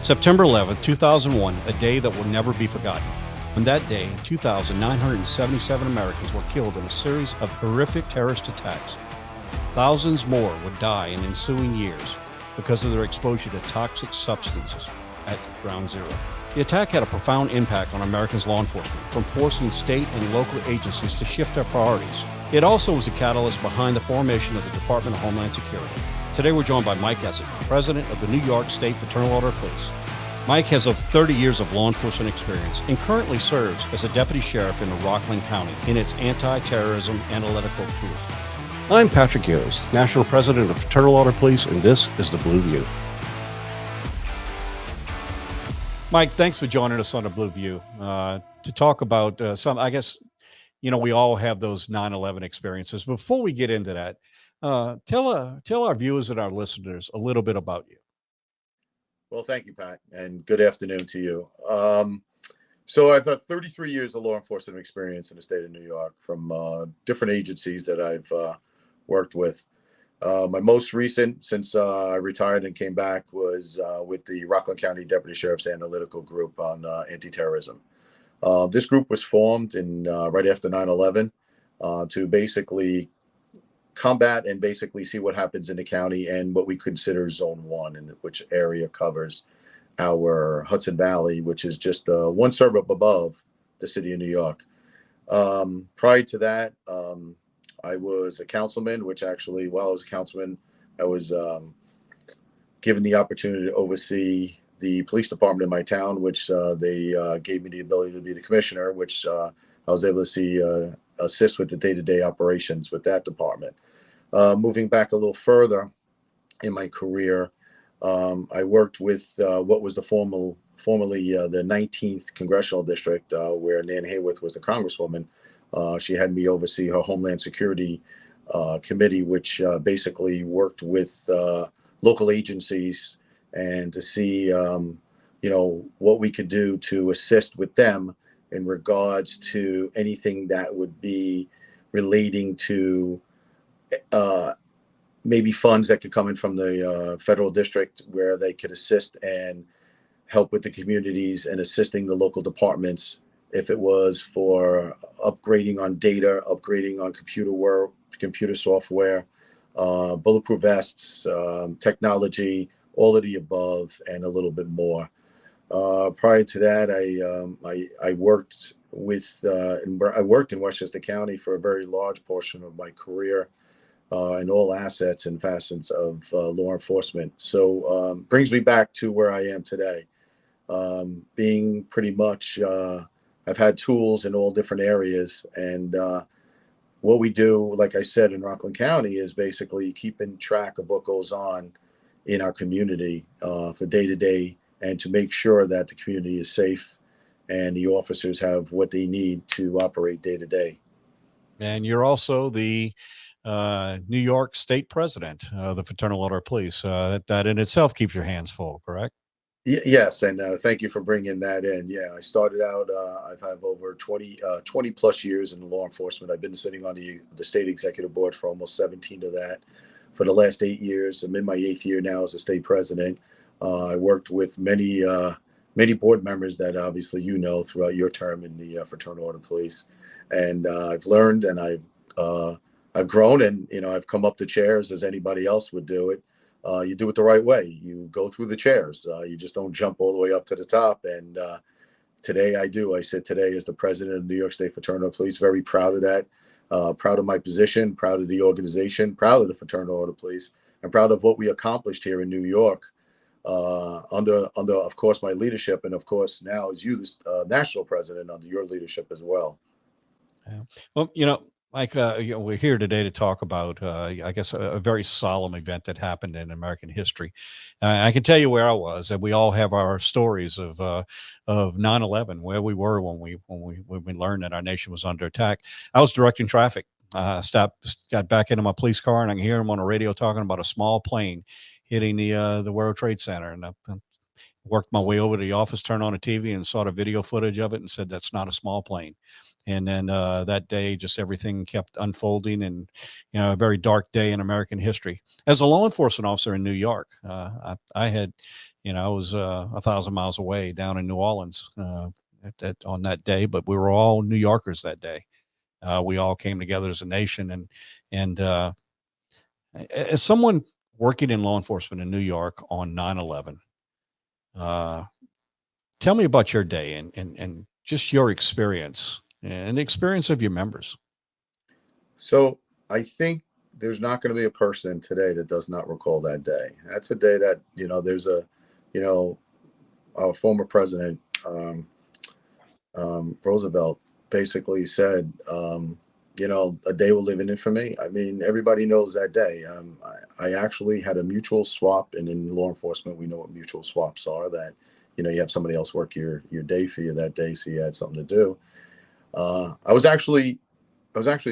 September 11th, 2001, a day that will never be forgotten. On that day, in 2000, 977 Americans were killed in a series of horrific terrorist attacks. Thousands more would die in ensuing years because of their exposure to toxic substances at Ground Zero. The attack had a profound impact on Americans' law enforcement, from forcing state and local agencies to shift their priorities. It also was a catalyst behind the formation of the Department of Homeland Security. Today we're joined by Mike Essig, President of the New York State Fraternal Order of Police. Mike has over 30 years of law enforcement experience and currently serves as a deputy sheriff in Rockland County in its Anti-Terrorist Analytical Group. I'm Patrick Yoes, National President of Fraternal Order Police, and this is The Blue View. Mike, thanks for joining us on The Blue View to talk about I guess, we all have those 9/11 experiences. Before we get into that, tell our viewers and our listeners a little bit about you. Well, thank you, Pat, and good afternoon to you. So I've had 33 years of law enforcement experience in the state of New York from different agencies that I've worked with. My most recent, since I retired and came back, was with the Rockland County Deputy Sheriff's Analytical Group on anti-terrorism. This group was formed in right after 9/11 to basically combat and basically see what happens in the county and what we consider Zone 1, in which area covers our Hudson Valley, which is just one suburb above the city of New York. Prior to that, I was a councilman, which actually, while I was a councilman, I was given the opportunity to oversee the police department in my town, which they gave me the ability to be the commissioner, which I was able to assist with the day-to-day operations with that department. Moving back a little further in my career, I worked with what was formerly the 19th Congressional District, where Nan Hayworth was the congresswoman. She had me oversee her Homeland Security committee, which basically worked with local agencies and to see, what we could do to assist with them in regards to anything that would be relating to maybe funds that could come in from the federal district, where they could assist and help with the communities and assisting the local departments. If it was for upgrading on data, upgrading on computer software, bulletproof vests, technology, all of the above, and a little bit more. Prior to that, I worked in Westchester County for a very large portion of my career, in all assets and facets of law enforcement. So brings me back to where I am today, being pretty much. I've had tools in all different areas, and what we do, like I said, in Rockland County, is basically keeping track of what goes on in our community for day to day, and to make sure that the community is safe and the officers have what they need to operate day to day. And you're also the New York State President of the Fraternal Order of Police. That in itself keeps your hands full, correct? Yes, and thank you for bringing that in. Yeah, I started out, I've had over 20 plus years in law enforcement. I've been sitting on the state executive board for almost 17 of that for the last 8 years. I'm in my 8th year now as a state president. I worked with many board members that obviously throughout your term in the Fraternal Order of Police, and I've learned and I've grown, and I've come up the chairs as anybody else would do it. You do it the right way. You go through the chairs. You just don't jump all the way up to the top. And today I do. I sit today as the president of New York State Fraternal Police. Very proud of that. Proud of my position. Proud of the organization. Proud of the Fraternal Order Police. And proud of what we accomplished here in New York under, of course, my leadership. And, of course, now as you, the national president, under your leadership as well. Yeah. Well, Mike, we're here today to talk about, I guess, a very solemn event that happened in American history. I can tell you where I was, and we all have our stories of 9/11, where we were when we learned that our nation was under attack. I was directing traffic. Got back into my police car, and I can hear him on the radio talking about a small plane hitting the World Trade Center. And worked my way over to the office, turned on a TV and saw the video footage of it and said, that's not a small plane. And then that day, just everything kept unfolding, and a very dark day in American history. As a law enforcement officer in New York, I had, I was 1,000 miles away down in New Orleans on that day, but we were all New Yorkers that day. We all came together as a nation, and as someone working in law enforcement in New York on 9/11, tell me about your day and just your experience and the experience of your members. So I think there's not going to be a person today that does not recall that day. That's a day that, there's our former president, Roosevelt, basically said, a day will live in infamy. I mean, everybody knows that day. I actually had a mutual swap, and in law enforcement, we know what mutual swaps are, that, you have somebody else work your day for you that day, so you had something to do. I was actually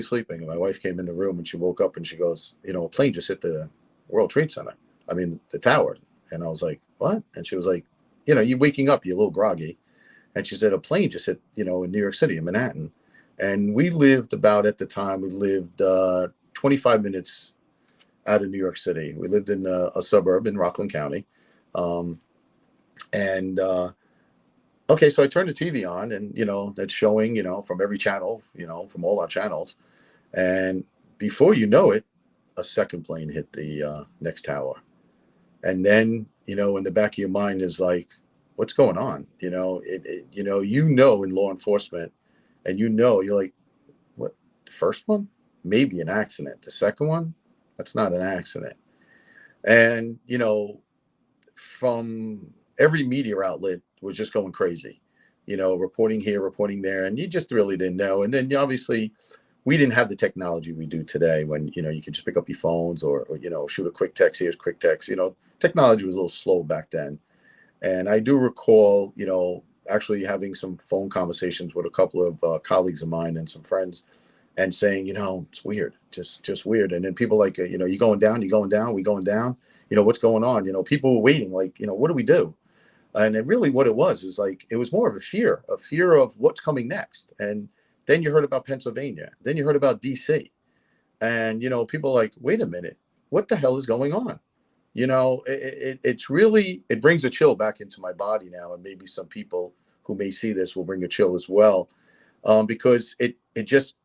sleeping, and my wife came in the room, and she woke up and she goes, a plane just hit the World Trade Center. I mean, the tower. And I was like, what? And she was like, you're waking up, you're a little groggy. And she said, a plane just hit, in New York City, in Manhattan. And we lived at the time, 25 minutes out of New York City. We lived in a suburb in Rockland County. Okay, so I turned the TV on, and, it's showing, from every channel, from all our channels. And before you know it, a second plane hit the next tower. And then, in the back of your mind is like, what's going on? In law enforcement, and you're like, what, the first one? Maybe an accident. The second one? That's not an accident. And, from every media outlet was just going crazy, reporting here, reporting there, and you just really didn't know. And then obviously we didn't have the technology we do today, when, you could just pick up your phones or shoot a quick text. Here's quick text. Technology was a little slow back then. And I do recall, actually having some phone conversations with a couple of colleagues of mine and some friends, and saying, it's weird, just weird. And then people like, you going down, we going down, what's going on? People were waiting, like, what do we do? And it really, what it was is like, it was more of a fear of what's coming next. And then you heard about Pennsylvania, then you heard about DC, and, people like, wait a minute, what the hell is going on? It's really, it brings a chill back into my body now. And maybe some people who may see this will bring a chill as well. Because it just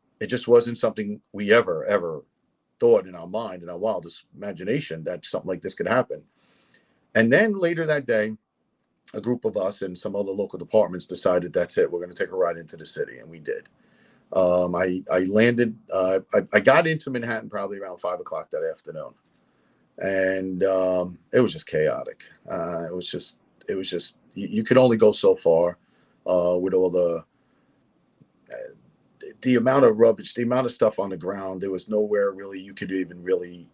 wasn't something we ever thought in our mind, in our wildest imagination, that something like this could happen. And then later that day, a group of us and some other local departments decided, that's it, we're going to take a ride into the city. And we did. I landed, I got into Manhattan probably around 5:00 that afternoon. And it was just chaotic. It was just, you could only go so far with all the amount of rubbish, the amount of stuff on the ground. There was nowhere really you could even really,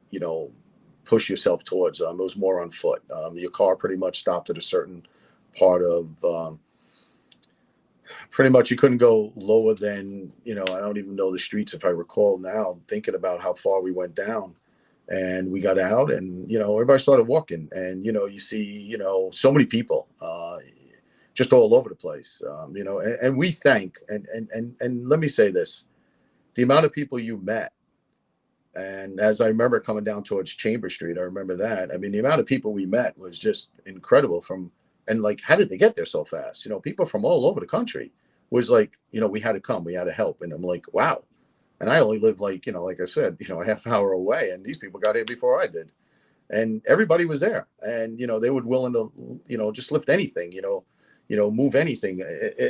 push yourself towards. It was more on foot. Your car pretty much stopped at a certain part of, pretty much you couldn't go lower than, I don't even know the streets, if I recall now, thinking about how far we went down. And we got out, and, everybody started walking, and, you see, so many people, just all over the place, and we thank, and let me say this, the amount of people you met. And as I remember coming down towards Chamber Street, I remember that. I mean, the amount of people we met was just incredible. And like, how did they get there so fast? People from all over the country was like, we had to come, we had to help. And I'm like, wow. And I only live like, like I said, a half hour away, and these people got here before I did. And everybody was there, and, they would willing to, just lift anything, move anything,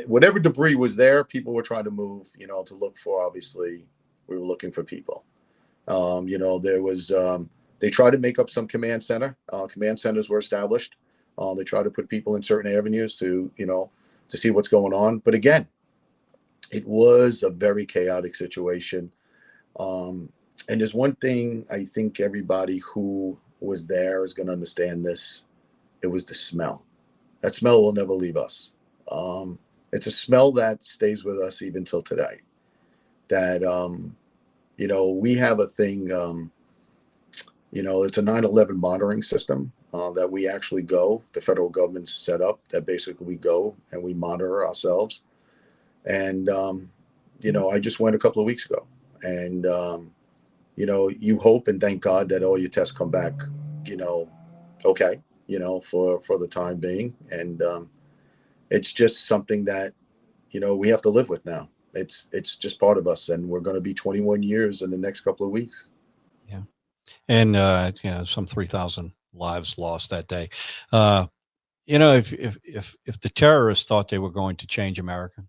whatever debris was there, people were trying to move, to look for. Obviously we were looking for people. There was, they tried to make up some command centers were established. They tried to put people in certain avenues to see what's going on. But again, it was a very chaotic situation. And there's one thing I think everybody who was there is going to understand this. It was the smell. That smell will never leave us. It's a smell that stays with us even till today. That, we have a thing, It's a 9/11 monitoring system that we actually the federal government's set up, that basically we go and we monitor ourselves. And, I just went a couple of weeks ago, and, you hope and thank God that all your tests come back, okay, for the time being. And it's just something that, we have to live with now. It's just part of us, and we're going to be 21 years in the next couple of weeks. Yeah. And, some 3,000 lives lost that day. If the terrorists thought they were going to change America,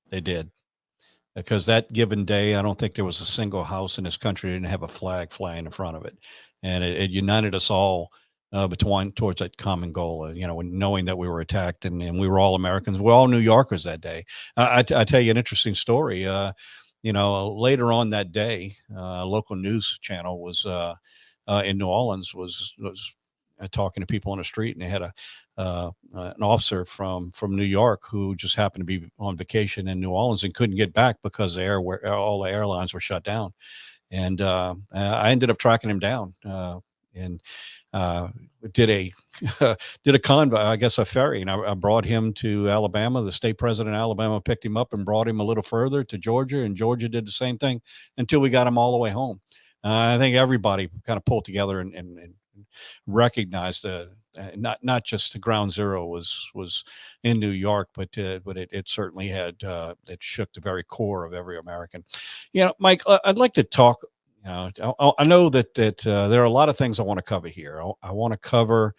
they did. Because that given day, I don't think there was a single house in this country that didn't have a flag flying in front of it. And it united us all towards that common goal, knowing that we were attacked, and we were all Americans. We're all New Yorkers that day. I tell you an interesting story. Later on that day, a local news channel was in New Orleans was talking to people on the street, and they had an officer from New York who just happened to be on vacation in New Orleans and couldn't get back because all the airlines were shut down. And I ended up tracking him down and did a convoy, I guess a ferry, and I brought him to Alabama. The state president of Alabama picked him up and brought him a little further to Georgia, and Georgia did the same thing until we got him all the way home. I think everybody kind of pulled together and recognized not just the ground zero was in New York, but it certainly had it shook the very core of every American. Mike, I'd like to talk. I know that there are a lot of things I want to cover here. I want to cover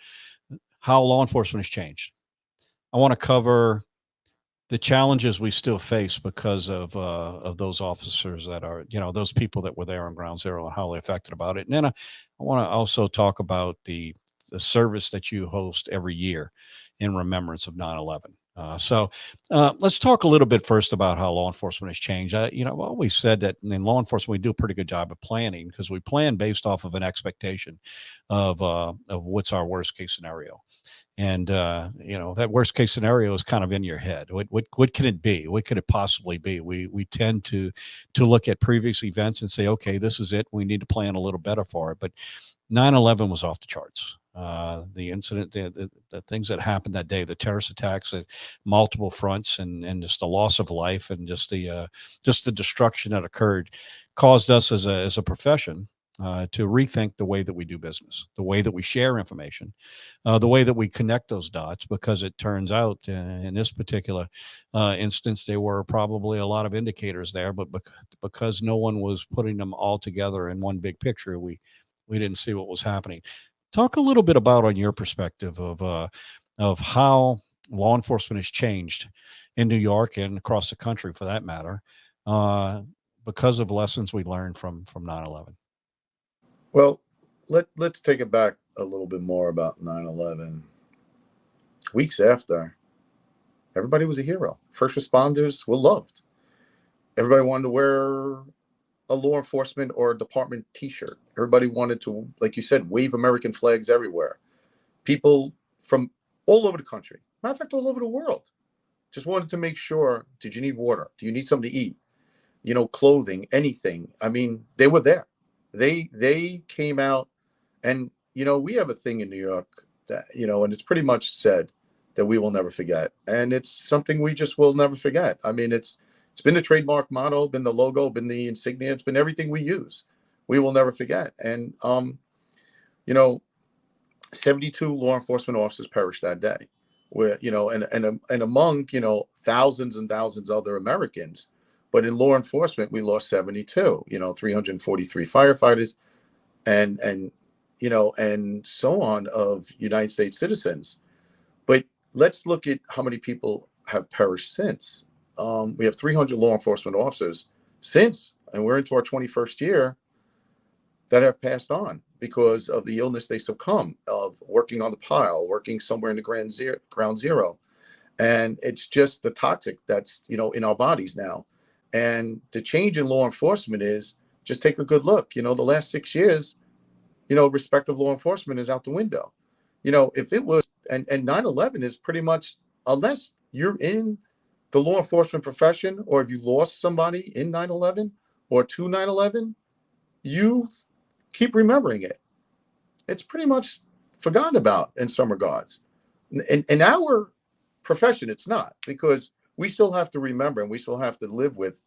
how law enforcement has changed. I want to cover the challenges we still face because of those officers that are, those people that were there on ground zero and how they affected about it. And then I want to also talk about the service that you host every year in remembrance of 9/11. So let's talk a little bit first about how law enforcement has changed. I've always said that in law enforcement, we do a pretty good job of planning because we plan based off of an expectation of what's our worst case scenario. And, that worst case scenario is kind of in your head. What can it be? What could it possibly be? We tend to look at previous events and say, okay, this is it. We need to plan a little better for it. But 9/11 was off the charts. The incident, the things that happened that day, the terrorist attacks at multiple fronts, and just the loss of life, and just the destruction that occurred, caused us as a profession to rethink the way that we do business, the way that we share information, the way that we connect those dots, because it turns out in this particular instance, there were probably a lot of indicators there, but because no one was putting them all together in one big picture, we didn't see what was happening. Talk a little bit about, on your perspective, of how law enforcement has changed in New York and across the country, for that matter, because of lessons we learned from 9/11. Well, let's take it back a little bit more about 9/11. Weeks after, everybody was a hero. First responders were loved. Everybody wanted to wear a law enforcement or a department T-shirt. Everybody wanted to, like you said, wave American flags everywhere. People from all over the country, matter of fact, all over the world, just wanted to make sure, did you need water? Do you need something to eat? Clothing, anything. I mean, they were there. They came out, and we have a thing in New York that and it's pretty much said that we will never forget, and it's something we just will never forget. I mean, it's been the trademark motto, been the logo, been the insignia, it's been everything we use. We will never forget. And 72 law enforcement officers perished that day, where and among thousands and thousands of other Americans. But in law enforcement, we lost 72, 343 firefighters and so on, of United States citizens. But let's look at how many people have perished since. We have 300 law enforcement officers since, and we're into our 21st year, that have passed on because of the illness they succumb of working on the pile, working somewhere in the ground zero. And it's just the toxic that's, in our bodies now. And the change in law enforcement is, just take a good look. The last 6 years, respect of law enforcement is out the window. If it was, and 9/11 is pretty much, unless you're in the law enforcement profession, or if you lost somebody in 9/11 or to 9/11, you keep remembering it. it's pretty much forgotten about in some regards. In our profession, it's not, because we still have to remember and we still have to live with,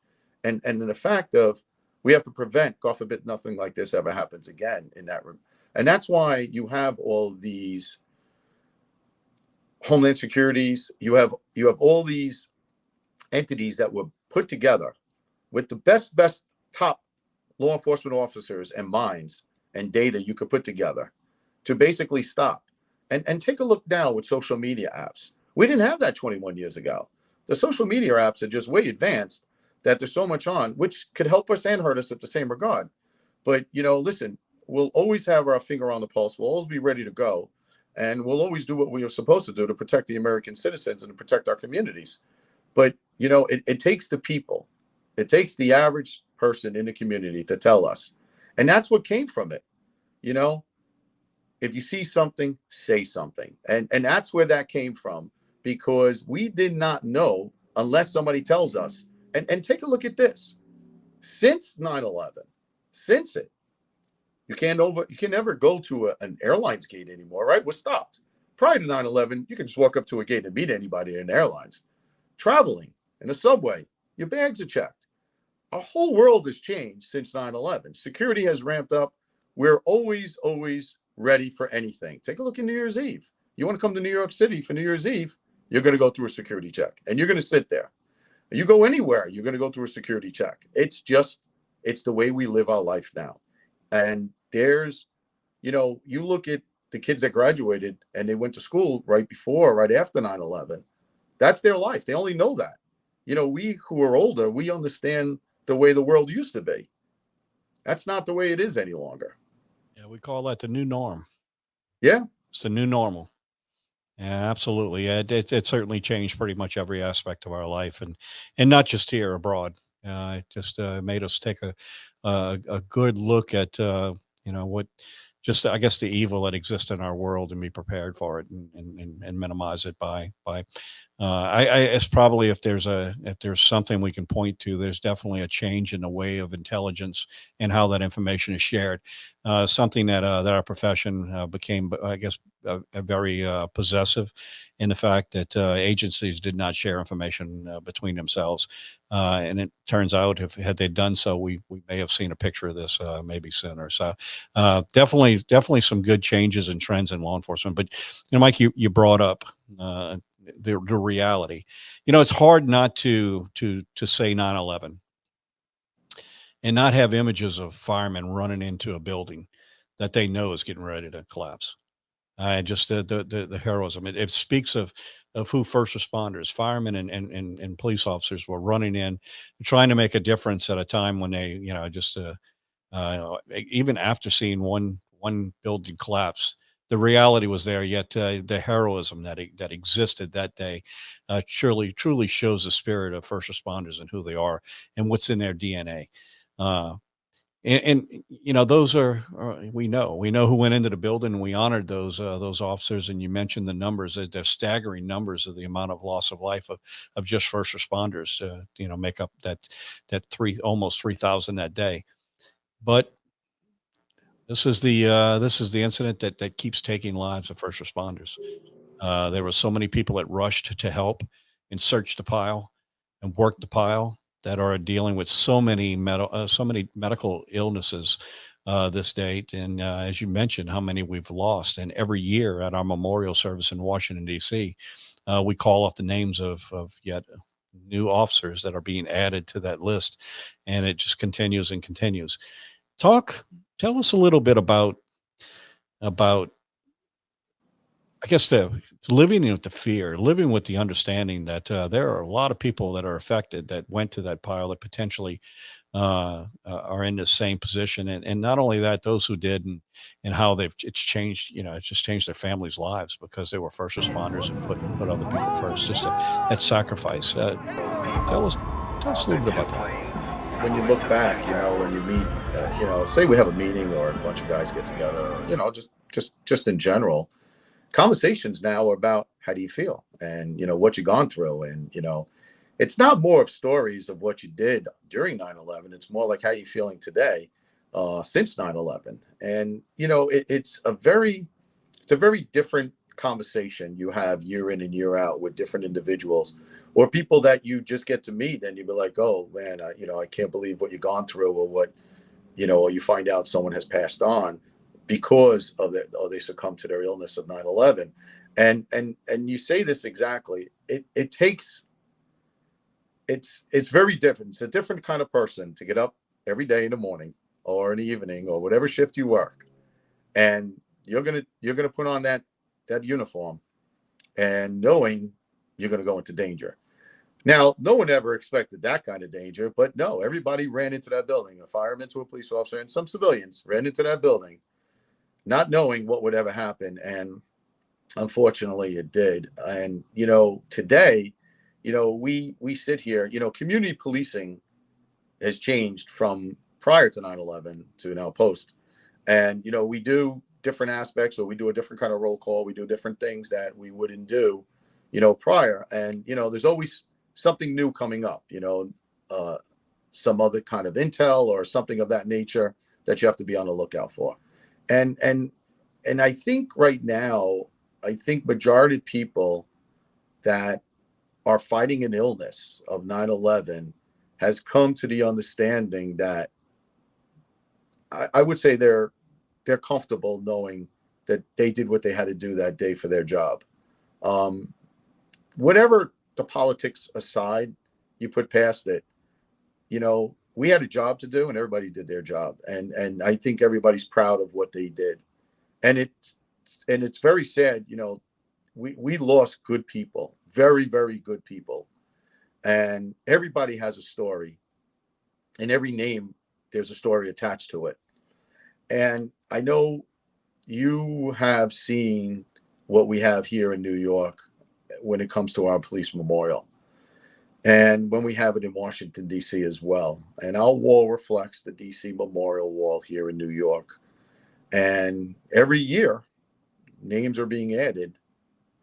and the fact of we have to prevent, God forbid, nothing like this ever happens again in that room. And that's why you have all these Homeland Securities, you have all these entities that were put together with the best top law enforcement officers and minds and data you could put together to basically stop. And take a look now with social media apps. We didn't have that 21 years ago. The social media apps are just way advanced, that there's so much on, which could help us and hurt us at the same regard. But, listen, we'll always have our finger on the pulse. We'll always be ready to go. And we'll always do what we are supposed to do to protect the American citizens and to protect our communities. But, it takes the people. It takes the average person in the community to tell us. And that's what came from it. If you see something, say something. And that's where that came from, because we did not know unless somebody tells us. And take a look at this. Since 9/11, since it, you can never go to an airlines gate anymore, right? We're stopped. Prior to 9/11, you can just walk up to a gate and meet anybody in airlines. Traveling in a subway, your bags are checked. Our whole world has changed since 9/11. Security has ramped up. We're always ready for anything. Take a look at New Year's Eve. You want to come to New York City for New Year's Eve, you're going to go through a security check, and you're going to sit there. You go anywhere, you're going to go through a security check. It's the way we live our life now. And there's, you look at the kids that graduated and they went to school right after 9/11. That's their life. They only know that. We who are older, we understand the way the world used to be. That's not the way it is any longer. Yeah, we call that the new norm. Yeah. It's the new normal. Yeah, absolutely. It certainly changed pretty much every aspect of our life, and not just here, abroad. It just made us take a good look at what, just, I guess, the evil that exists in our world, and be prepared for it, and minimize it by it's probably, if there's something we can point to, there's definitely a change in the way of intelligence and how that information is shared. Something that our profession became, I guess, very possessive in the fact that agencies did not share information between themselves. And it turns out, had they done so, we may have seen a picture of this maybe sooner. So definitely some good changes and trends in law enforcement. But, Mike, you brought up the reality. It's hard not to say 9/11 and not have images of firemen running into a building that they know is getting ready to collapse. Just the heroism. It speaks of who first responders, firemen, and police officers were running in, trying to make a difference at a time when they, even after seeing one building collapse, the reality was there. Yet the heroism that existed that day truly shows the spirit of first responders and who they are and what's in their DNA. And those are we know who went into the building, and we honored those officers. And you mentioned the numbers; they're staggering numbers of the amount of loss of life of just first responders to make up that almost 3,000 that day. But this is the incident that keeps taking lives of first responders. There were so many people that rushed to help and search the pile and work the pile, that are dealing with so many medical illnesses this date. And as you mentioned, how many we've lost. And every year at our memorial service in Washington, D.C., we call off the names of yet new officers that are being added to that list. And it just continues and continues. Tell us a little bit about I guess living with the fear, living with the understanding that there are a lot of people that are affected that went to that pile that potentially are in the same position. And not only that, those who did, and how it's changed, it's just changed their families' lives because they were first responders and put other people first. Just that sacrifice. Tell us a little bit about that. When you look back, when you meet, say we have a meeting or a bunch of guys get together, or, just in general, conversations now are about how do you feel and, what you've gone through. And, it's not more of stories of what you did during 9/11. It's more like how you feeling today. since 9/11. And, it's a very different conversation you have year in and year out with different individuals or people that you just get to meet, and you'd be like, oh man, I can't believe what you've gone through, or what, or you find out someone has passed on because of that, or they succumbed to their illness of 9/11. And you say this exactly. It takes, it's very different. It's a different kind of person to get up every day in the morning or in the evening or whatever shift you work, and you're gonna put on that uniform, and knowing you're gonna go into danger. Now, no one ever expected that kind of danger, but no, everybody ran into that building. A fireman to a police officer and some civilians ran into that building, not knowing what would ever happen, and unfortunately, it did. And today, we sit here. Community policing has changed from prior to 9/11 to now post, and we do different aspects, or we do a different kind of roll call. We do different things that we wouldn't do, prior. And there's always something new coming up. Some other kind of intel or something of that nature that you have to be on the lookout for. And I think right now, majority of people that are fighting an illness of 9/11 has come to the understanding that I would say they're comfortable knowing that they did what they had to do that day for their job. Whatever the politics aside, you put past it, we had a job to do, and everybody did their job. And I think everybody's proud of what they did. And it's very sad, we lost good people, very, very good people. And everybody has a story, and every name, there's a story attached to it. And I know you have seen what we have here in New York when it comes to our police memorial, and when we have it in Washington, D.C. as well. And our wall reflects the D.C. Memorial Wall here in New York. And every year, names are being added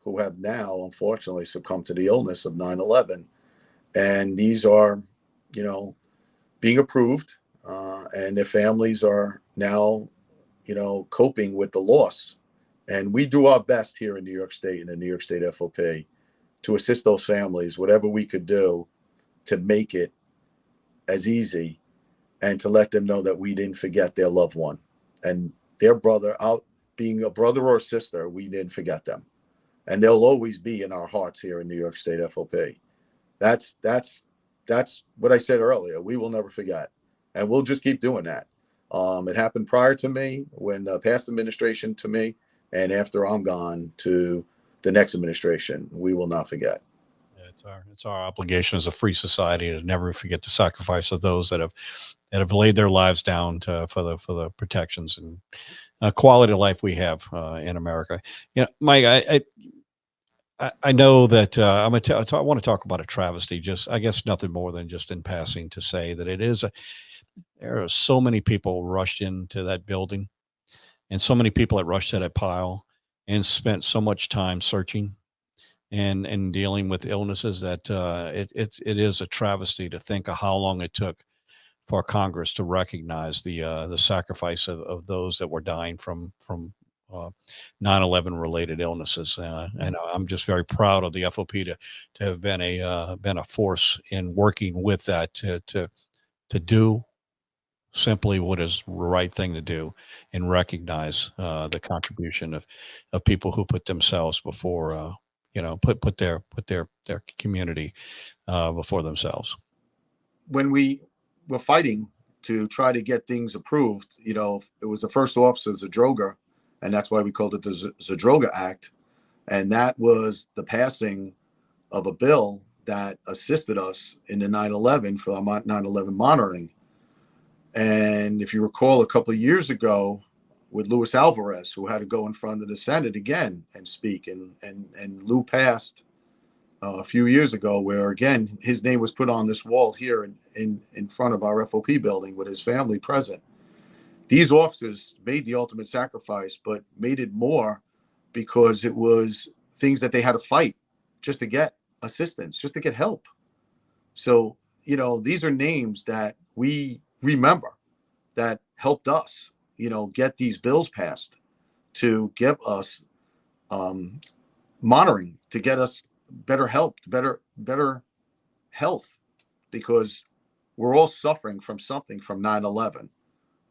who have now, unfortunately, succumbed to the illness of 9/11. And these are, being approved, and their families are now, coping with the loss. And we do our best here in New York State, in the New York State FOP, to assist those families, whatever we could do to make it as easy, and to let them know that we didn't forget their loved one and their brother, out being a brother or sister. We didn't forget them, and they'll always be in our hearts here in New York State FOP. That's what I said earlier. We will never forget, and we'll just keep doing that. It happened prior to me, when the past administration to me, and after I'm gone to the next administration. We will not forget. It's our obligation as a free society to never forget the sacrifice of those that have laid their lives down for the protections and quality of life we have in America. Mike, I know that I want to talk about a travesty. Just, I guess, nothing more than just in passing to say that there are so many people rushed into that building, and so many people that rushed to that pile and spent so much time searching and dealing with illnesses that it is a travesty to think of how long it took for Congress to recognize the sacrifice of those that were dying from 9/11 related illnesses. And I'm just very proud of the FOP to have been a force in working with that to do simply what is the right thing to do, and recognize the contribution of people who put themselves before put their community before themselves. When we were fighting to try to get things approved, it was the first officer, Zadroga, and that's why we called it the Zadroga Act. And that was the passing of a bill that assisted us in the 9/11 for our 9/11 monitoring. And if you recall, a couple of years ago with Luis Alvarez, who had to go in front of the Senate again and speak, and Lou passed a few years ago, where again his name was put on this wall here in front of our FOP building with his family present. These officers made the ultimate sacrifice, but made it more because it was things that they had to fight just to get assistance, just to get help. So these are names that we remember, that helped us, get these bills passed to give us monitoring, to get us better help, better health, because we're all suffering from something from 9/11.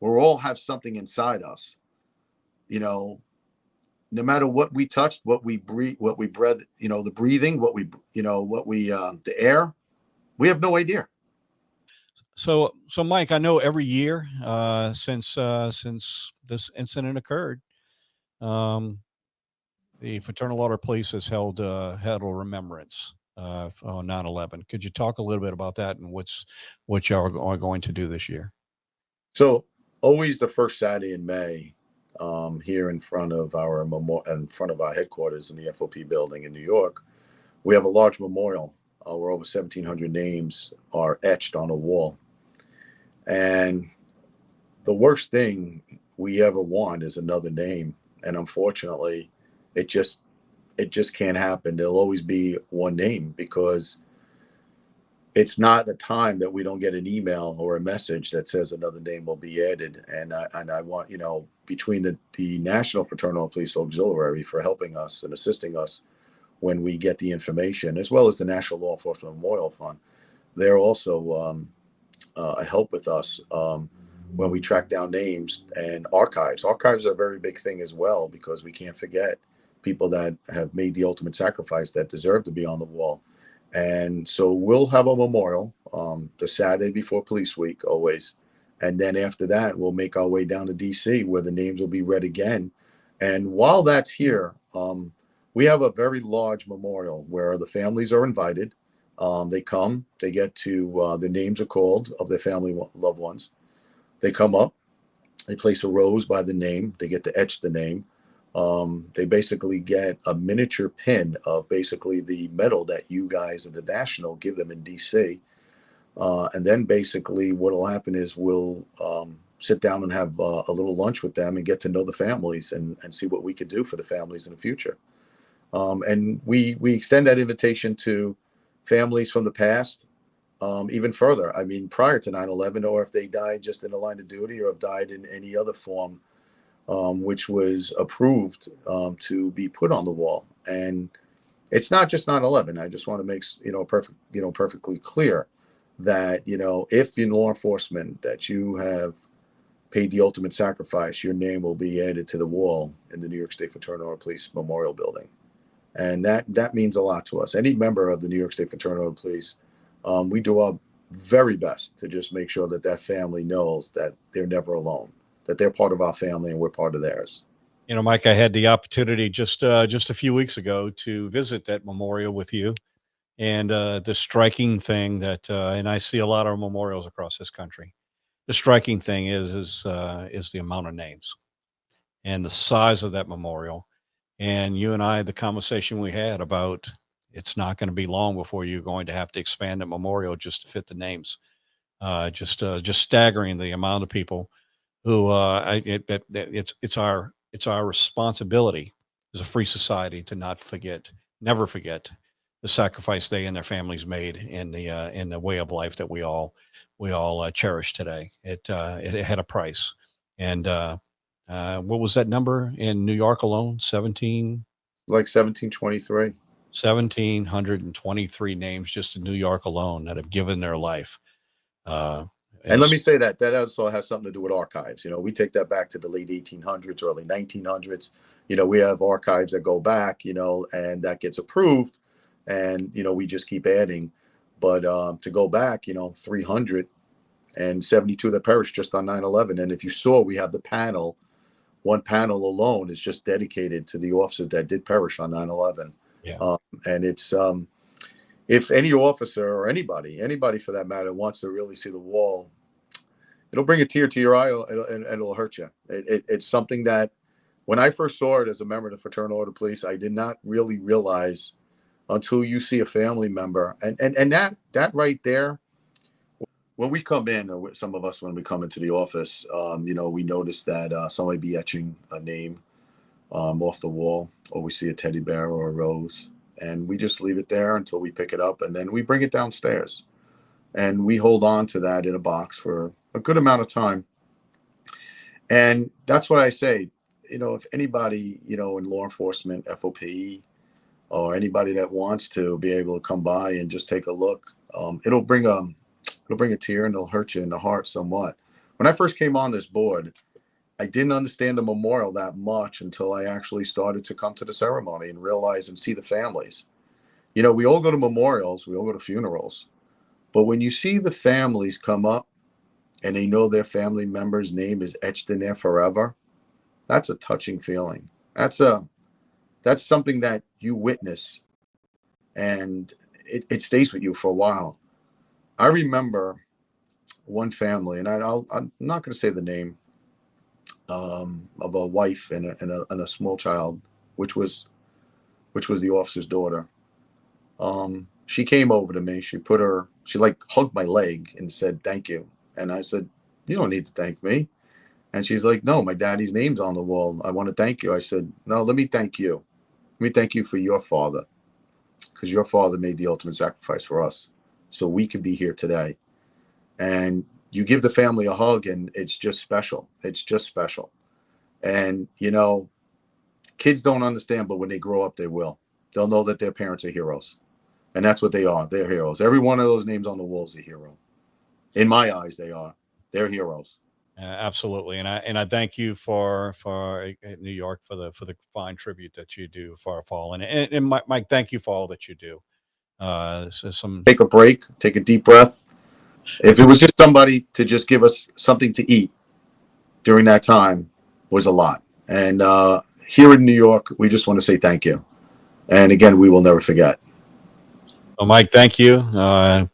We all have something inside us, no matter what we touched, what we breathe, what we breathe, the breathing, the air, we have no idea. So Mike, I know every year since this incident occurred, um, the Fraternal Order Police has held a remembrance on 9/11. Could you talk a little bit about that and what you are going to do this year? So always the first Saturday in May, here in front of our headquarters in the FOP building in New York, we have a large memorial where over 1,700 names are etched on a wall. And the worst thing we ever want is another name. And unfortunately, it just can't happen. There'll always be one name, because it's not a time that we don't get an email or a message that says another name will be added. And I want, between the National Fraternal Police Auxiliary for helping us and assisting us when we get the information, as well as the National Law Enforcement Memorial Fund, they're also a help with us when we track down names and archives. Archives are a very big thing as well, because we can't forget people that have made the ultimate sacrifice that deserve to be on the wall. And so we'll have a memorial the Saturday before Police Week, always. And then after that, we'll make our way down to DC, where the names will be read again. And while that's here, we have a very large memorial where the families are invited. They come, they get to, their names are called of their family loved ones. They come up, they place a rose by the name, they get to etch the name. They basically get a miniature pin of basically the medal that you guys at the National give them in DC. And then basically what will happen is we'll sit down and have a little lunch with them and get to know the families and see what we could do for the families in the future. And we extend that invitation to families from the past, even further. I mean, prior to 9/11, or if they died just in the line of duty or have died in any other form, which was approved to be put on the wall. And it's not just 9/11. I just want to make perfectly clear that if in law enforcement that you have paid the ultimate sacrifice, your name will be added to the wall in the New York State Fraternal Order Police Memorial Building. And that means a lot to us. Any member of the New York State Fraternal Order Police, we do our very best to just make sure that that family knows that they're never alone, that they're part of our family and we're part of theirs. Mike, I had the opportunity just a few weeks ago to visit that memorial with you, and the striking thing that, and I see a lot of memorials across this country. The striking thing is the amount of names and the size of that memorial. And you and I, the conversation we had about it's not going to be long before you're going to have to expand the memorial just to fit the names. Just staggering the amount of people who it's our responsibility as a free society to never forget the sacrifice they and their families made in the way of life that we all cherish today. It had a price, and what was that number in New York alone? 1723. 1,723 names just in New York alone that have given their life. And let me say that also has something to do with archives. We take that back to the late 1800s, early 1900s. We have archives that go back, and that gets approved, and we just keep adding. But to go back, 372 that perished just on 9/11. And if you saw, we have the panel. One panel alone is just dedicated to the officers that did perish on 9/11. Yeah. And it's if any officer or anybody for that matter wants to really see the wall, it'll bring a tear to your eye and it'll hurt you. It's something that when I first saw it as a member of the Fraternal Order Police, I did not really realize until you see a family member. And that right there, when we come in, or some of us, when we come into the office, we notice that somebody be etching a name off the wall, or we see a teddy bear or a rose, and we just leave it there until we pick it up, and then we bring it downstairs, and we hold on to that in a box for a good amount of time, And that's what I say. If anybody, in law enforcement, FOP, or anybody that wants to be able to come by and just take a look, it'll bring a tear and it'll hurt you in the heart somewhat. When I first came on this board, I didn't understand the memorial that much until I actually started to come to the ceremony and realize and see the families. We all go to memorials, we all go to funerals, but when you see the families come up and they know their family member's name is etched in there forever, that's a touching feeling. That's something that you witness, and it stays with you for a while. I remember one family, and I'm not going to say the name, of a wife and a small child, which was the officer's daughter. She came over to me. She like hugged my leg and said, "Thank you." And I said, "You don't need to thank me." And she's like, "No, my daddy's name's on the wall. I want to thank you." I said, "No, let me thank you. Let me thank you for your father, because your father made the ultimate sacrifice for us, so we could be here today." And you give the family a hug, and it's just special. It's just special. And, kids don't understand, but when they grow up, they will. They'll know that their parents are heroes. And that's what they are. They're heroes. Every one of those names on the wall is a hero. In my eyes, they are. They're heroes. Absolutely, and I thank you for New York for the fine tribute that you do for our fallen, and Mike, thank you for all that you do. This is Take a break, take a deep breath. If it was just somebody to just give us something to eat during that time, was a lot. And here in New York, we just want to say thank you. And again, we will never forget. Well, Mike, thank you.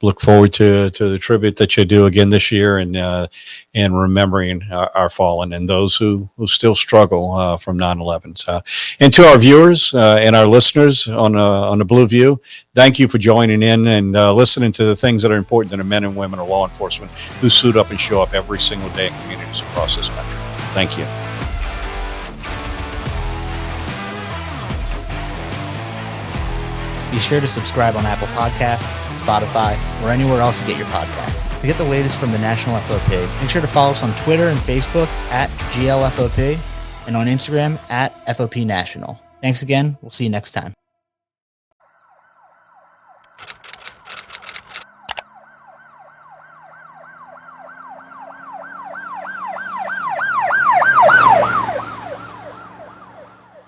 Look forward to the tribute that you do again this year, and remembering our fallen and those who still struggle from 9/11. And to our viewers and our listeners on the Blue View, thank you for joining in and listening to the things that are important to the men and women of law enforcement who suit up and show up every single day in communities across this country. Thank you. Be sure to subscribe on Apple Podcasts, Spotify, or anywhere else you get your podcasts. To get the latest from the National FOP, make sure to follow us on Twitter and Facebook at GLFOP and on Instagram at FOP National. Thanks again. We'll see you next time.